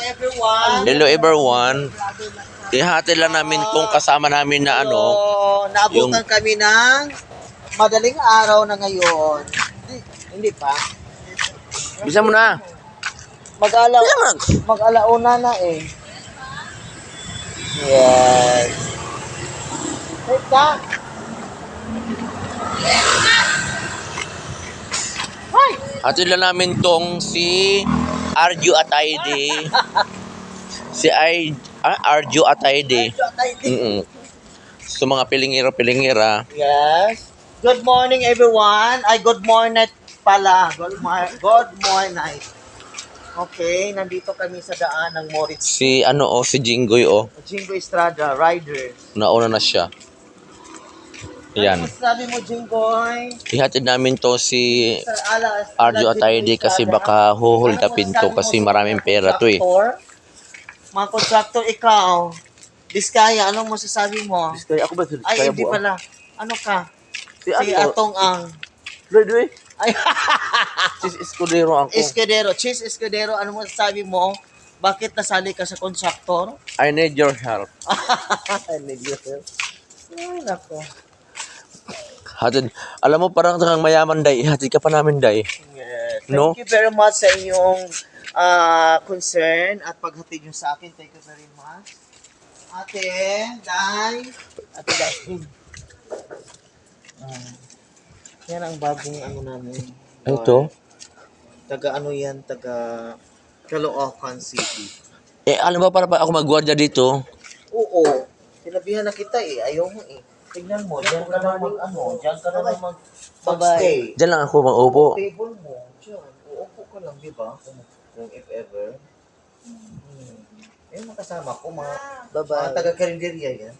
everyone. Hello everyone. Ihati lang namin kung kasama namin na ano. Naabutan kami ng madaling araw na ngayon. Hindi pa. Bisa mo na. Mag-alauna na eh. Yes. Wait ka. Hati lang namin tong si Arju Atayde. Si Arju Atayde. So mga pilingiro-pilingira. Yes. Good morning everyone. Ay, good morning pala. Good morning. Okay, nandito kami sa daan ng Moritz. Si si Jinggoy Jingo Estrada, rider. Nauna na siya. Yan. Ano sabi mo, Jingoy? Ihatid namin to si Arju Atayde kasi baka huhold upin to kasi maraming pera to eh. Mga contractor, ikaw. Diskaya, anong masasabi mo? Diskaya ako ba? Ay, hindi pala. Ano ka? Si Atong ang... Doy. Ay, Cheese Escudero ako. Cheese Escudero, ano masasabi mo? Bakit nasali ka sa contractor? I need your help. I need your help. Ay, nako. Hatid. Alam mo parang kang mayaman day. Hatid ka pa namin day. Yes. No? Thank you very much sa inyong concern at paghatid nyo sa akin. Thank you very much. Ate, Day. Ate, Day. Yan ang bagong ano namin. Ito? Taga ano yan? Taga Caloocan City. Alam mo para pa ako magwardya dito? Oo. Sinabihan na kita eh. Ayaw mo eh. Tignan mo. Diyan ka na Diyan ka na mag-stay. Diyan lang ako mag-upo. Table mo. Diyan. Uupo ka lang, di ba? Kung if ever. Makasama ko mga taga-Carinderia yan.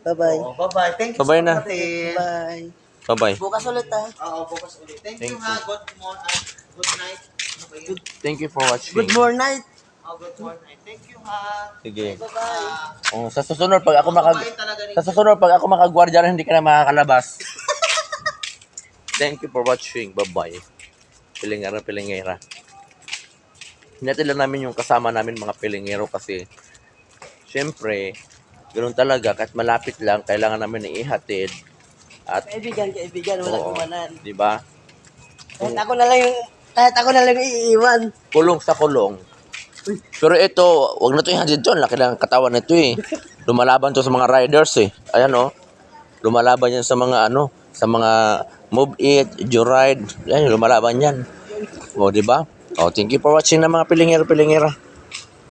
Bye-bye. Bye-bye. Thank you Bye-bye na. Bye. Bye-bye. Bukas ulit ha. Oo, bukas ulit. Thank you ha. Good morning. Good night. Thank you for watching. Good morning. Good morning. Thank you ha. Sige. Bye-bye. Sa susunod pag ako makagwardya na hindi ka na makakalabas. Thank you for watching. Bye-bye. Pilingera. Hinatid lang namin yung kasama namin mga pilingero kasi syempre, ganoon talaga kahit malapit lang kailangan namin ihatid at kaibigan wala kumanan. Di ba? Kahit ako na lang iiwan. Kulong sa kulong. Pero ito, wag na to ihatid to, laki lang katawan nito eh. Lumalaban to sa mga riders eh. Ayan lumalaban yan sa mga sa mga Move It, Joyride. Yan, lumalaban yan. Di ba? Thank you for watching na mga pilingero-pilingera.